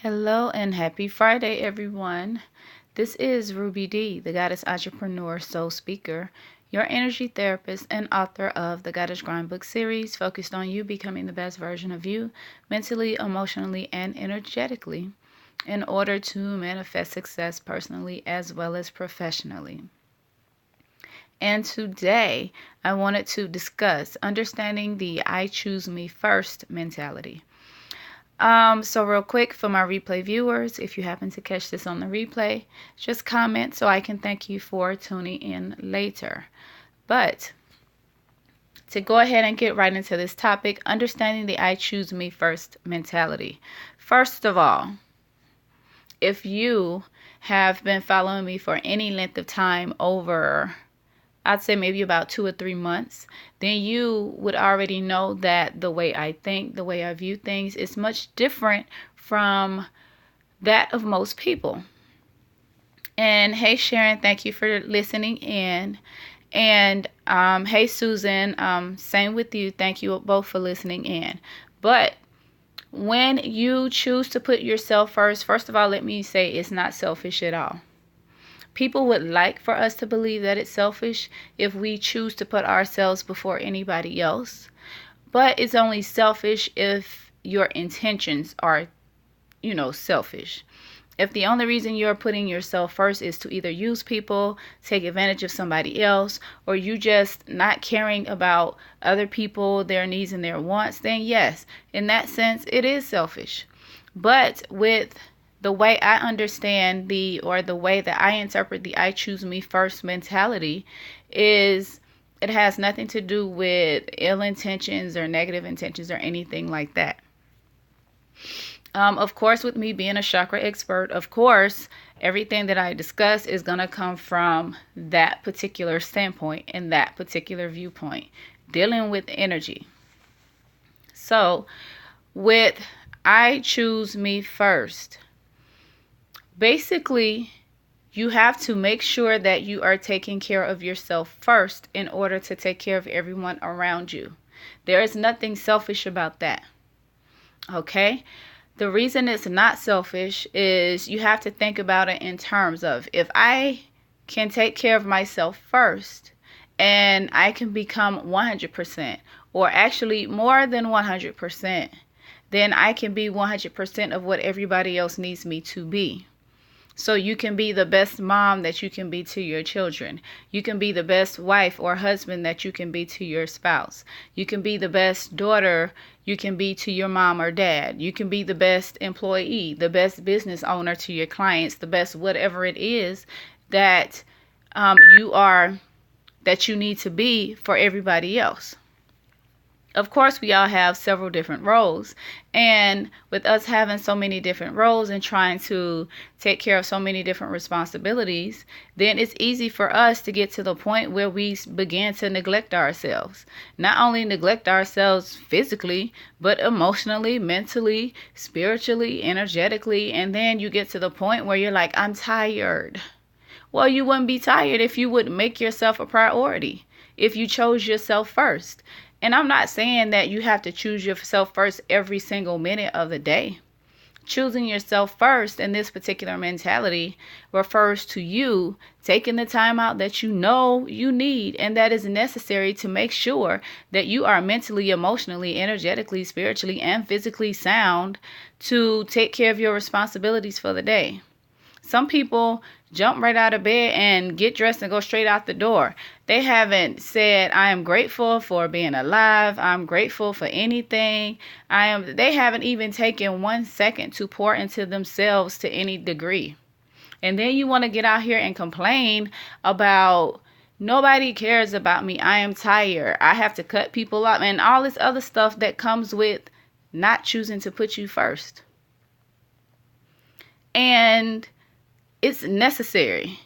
Hello and happy Friday, everyone. This is Ruby D, the Goddess Entrepreneur Soul Speaker, your energy therapist and author of the Goddess Grind book series focused on you becoming the best version of you, mentally, emotionally, and energetically, in order to manifest success personally as well as professionally. And today, I wanted to discuss understanding the I choose me first mentality. So real quick for my replay viewers, if you happen to catch this on the replay, just comment so I can thank you for tuning in later. But to go ahead and get right into this topic, understanding the I choose me first mentality. First of all, if you have been following me for any length of time over, I'd say maybe about 2 or 3 months, then you would already know that the way I think, the way I view things is much different from that of most people. And hey, Sharon, thank you for listening in. And hey, Susan, same with you. Thank you both for listening in. But when you choose to put yourself first of all, let me say it's not selfish at all. People would like for us to believe that it's selfish if we choose to put ourselves before anybody else. But it's only selfish if your intentions are, selfish. If the only reason you're putting yourself first is to either use people, take advantage of somebody else, or you just not caring about other people, their needs and their wants, then yes, in that sense, it is selfish. But with the way I understand the way that I interpret the I choose me first mentality is it has nothing to do with ill intentions or negative intentions or anything like that. Of course, with me being a chakra expert, of course, everything that I discuss is going to come from that particular standpoint and that particular viewpoint, dealing with energy. So, with I choose me first, basically, you have to make sure that you are taking care of yourself first in order to take care of everyone around you. There is nothing selfish about that. Okay? The reason it's not selfish is you have to think about it in terms of if I can take care of myself first and I can become 100% or actually more than 100%, then I can be 100% of what everybody else needs me to be. So you can be the best mom that you can be to your children. You can be the best wife or husband that you can be to your spouse. You can be the best daughter you can be to your mom or dad. You can be the best employee, the best business owner to your clients, the best whatever it is that that you need to be for everybody else. Of course, we all have several different roles, and with us having so many different roles and trying to take care of so many different responsibilities, then it's easy for us to get to the point where we begin to neglect ourselves. Not only neglect ourselves physically, but emotionally, mentally, spiritually, energetically, and then you get to the point where you're like, I'm tired. Well, you wouldn't be tired if you would make yourself a priority, if you chose yourself first. And I'm not saying that you have to choose yourself first every single minute of the day. Choosing yourself first in this particular mentality refers to you taking the time out that you know you need and that is necessary to make sure that you are mentally, emotionally, energetically, spiritually, and physically sound to take care of your responsibilities for the day. Some people jump right out of bed and get dressed and go straight out the door. They haven't said, I am grateful for being alive. I'm grateful for anything. They haven't even taken 1 second to pour into themselves to any degree. And then you want to get out here and complain about nobody cares about me. I am tired. I have to cut people off and all this other stuff that comes with not choosing to put you first. And it's necessary.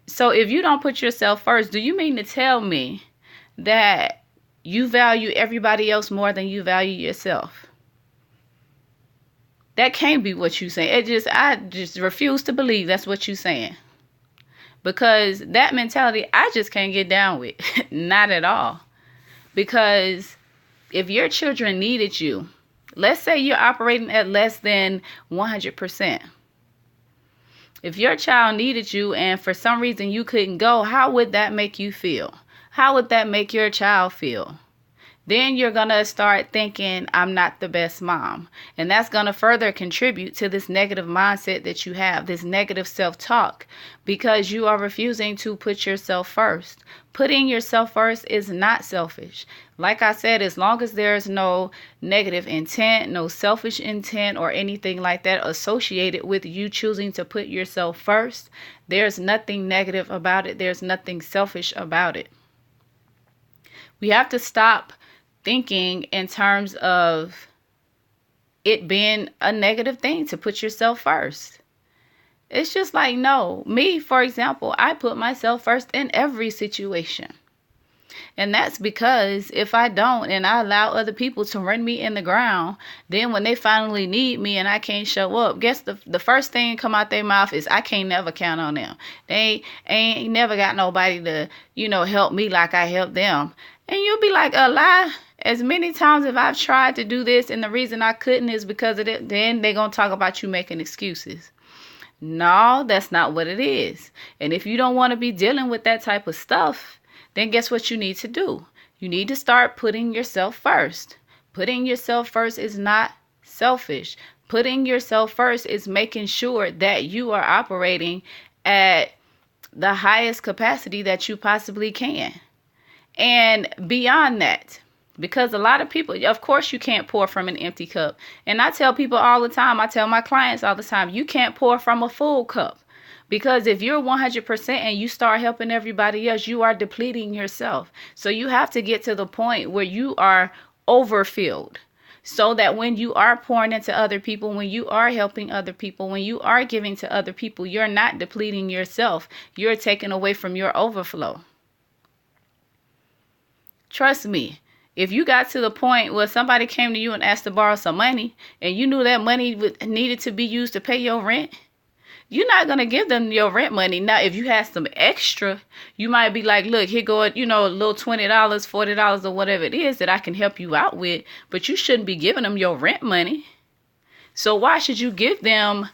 So if you don't put yourself first, do you mean to tell me that you value everybody else more than you value yourself? That can't be what you're saying. I just refuse to believe that's what you're saying. Because that mentality, I just can't get down with. Not at all. Because if your children needed you, Let's say you're operating at less than 100%. If your child needed you and for some reason you couldn't go, how would that make you feel? How would that make your child feel? Then you're going to start thinking, I'm not the best mom. And that's going to further contribute to this negative mindset that you have, this negative self-talk, because you are refusing to put yourself first. Putting yourself first is not selfish. Like I said, as long as there's no negative intent, no selfish intent or anything like that associated with you choosing to put yourself first, there's nothing negative about it. There's nothing selfish about it. We have to stop thinking in terms of it being a negative thing to put yourself first. It's just like, no. Me, for example, I put myself first in every situation. And that's because if I don't and I allow other people to run me in the ground, then when they finally need me and I can't show up, guess the first thing come out their mouth is I can't never count on them. They ain't never got nobody to, help me like I help them. And you'll be like, a lie. As many times as I've tried to do this and the reason I couldn't is because of it, then they're going to talk about you making excuses. No, that's not what it is. And if you don't want to be dealing with that type of stuff, then guess what you need to do? You need to start putting yourself first. Putting yourself first is not selfish. Putting yourself first is making sure that you are operating at the highest capacity that you possibly can. And beyond that, because a lot of people, of course, you can't pour from an empty cup. And I tell people all the time, I tell my clients all the time, you can't pour from a full cup. Because if you're 100% and you start helping everybody else, you are depleting yourself. So you have to get to the point where you are overfilled. So that when you are pouring into other people, when you are helping other people, when you are giving to other people, you're not depleting yourself. You're taking away from your overflow. Trust me. If you got to the point where somebody came to you and asked to borrow some money and you knew that money needed to be used to pay your rent, you're not going to give them your rent money. Now, if you have some extra, you might be like, look, here go, a little $20, $40 or whatever it is that I can help you out with. But you shouldn't be giving them your rent money. So why should you give them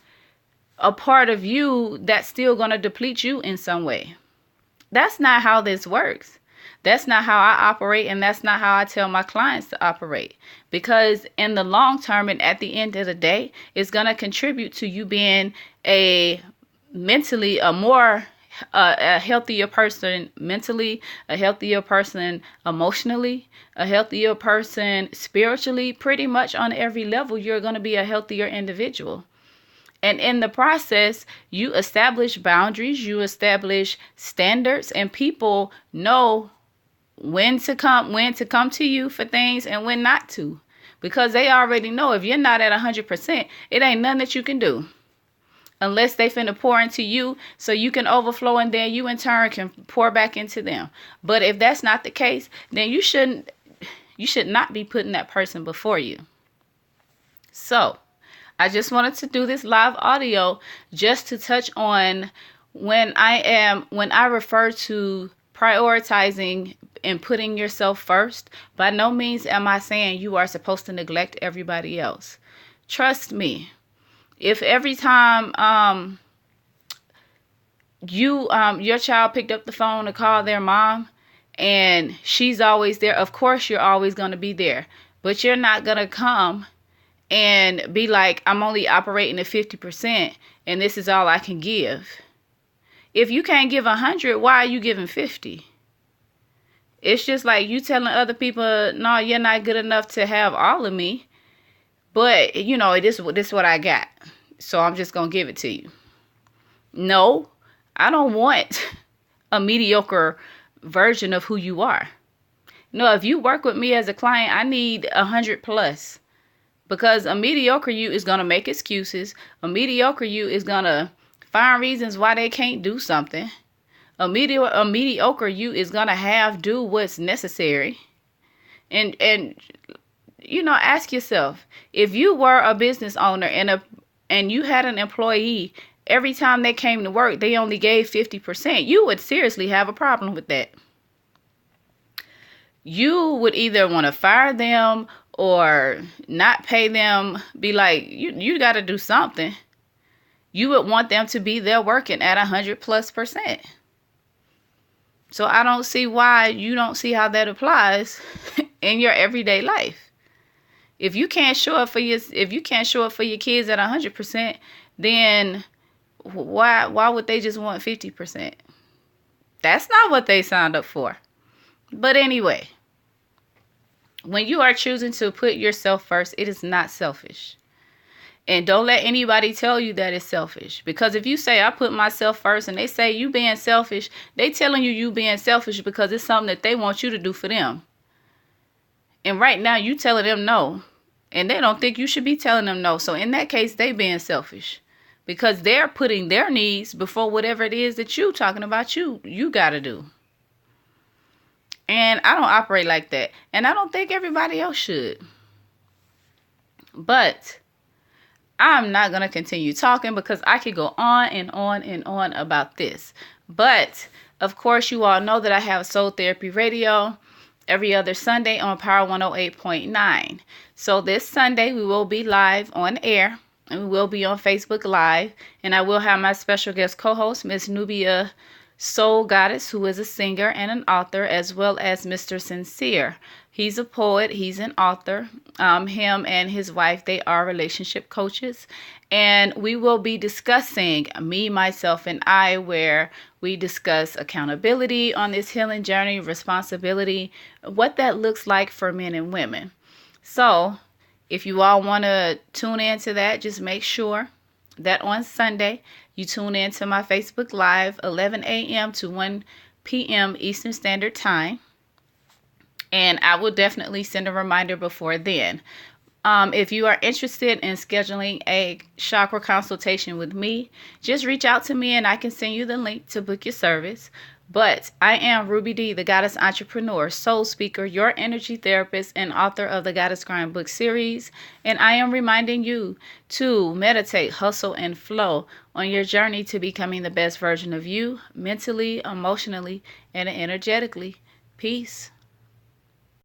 a part of you that's still going to deplete you in some way? That's not how this works. That's not how I operate, and that's not how I tell my clients to operate. Because in the long term and at the end of the day, it's going to contribute to you being a healthier person mentally, a healthier person emotionally, a healthier person spiritually. Pretty much on every level, you're going to be a healthier individual. And in the process, you establish boundaries, you establish standards, and people know when to come to you for things and when not to. Because they already know if you're not at 100%, it ain't nothing that you can do. Unless they finna pour into you so you can overflow and then you in turn can pour back into them. But if that's not the case, then you should not be putting that person before you. So I just wanted to do this live audio just to touch on when I refer to prioritizing and putting yourself first. By no means am I saying you are supposed to neglect everybody else. Trust me. If every time your child picked up the phone to call their mom and she's always there, of course you're always going to be there. But you're not going to come and be like, I'm only operating at 50% and this is all I can give. If you can't give 100, why are you giving 50? It's just like you telling other people, no, you're not good enough to have all of me. But, this is what I got. So I'm just going to give it to you. No, I don't want a mediocre version of who you are. No, if you work with me as a client, I need 100 plus. Because a mediocre you is going to make excuses. A mediocre you is going to find reasons why they can't do something. A mediocre you is going to do what's necessary. And ask yourself, if you were a business owner and you had an employee, every time they came to work, they only gave 50%, you would seriously have a problem with that. You would either want to fire them or not pay them, be like, you got to do something. You would want them to be there working at 100+%. So I don't see why you don't see how that applies in your everyday life. If you can't show up for your kids at 100%, then why would they just want 50%? That's not what they signed up for. But anyway, when you are choosing to put yourself first, it is not selfish. And don't let anybody tell you that it's selfish. Because if you say, I put myself first, and they say you being selfish, they telling you being selfish because it's something that they want you to do for them. And right now you telling them no. And they don't think you should be telling them no. So in that case, they being selfish. Because they're putting their needs before whatever it is that you talking about you got to do. And I don't operate like that. And I don't think everybody else should. But I'm not going to continue talking because I could go on and on and on about this. But, of course, you all know that I have Soul Therapy Radio every other Sunday on Power 108.9. So this Sunday we will be live on air. And we will be on Facebook Live. And I will have my special guest co-host, Miss Nubia Soul Goddess, who is a singer and an author, as well as Mr. Sincere. He's a poet. He's an author. Him and his wife, they are relationship coaches. And we will be discussing me, myself, and I, where we discuss accountability on this healing journey, responsibility, what that looks like for men and women. So if you all want to tune into that, just make sure that on Sunday you tune in to my Facebook Live, 11 a.m. to 1 p.m. Eastern Standard Time. And I will definitely send a reminder before then. If you are interested in scheduling a chakra consultation with me, just reach out to me and I can send you the link to book your service. But I am Ruby D, the Goddess Entrepreneur, Soul Speaker, your energy therapist, and author of the Goddess Grind book series. And I am reminding you to meditate, hustle, and flow on your journey to becoming the best version of you, mentally, emotionally, and energetically. Peace.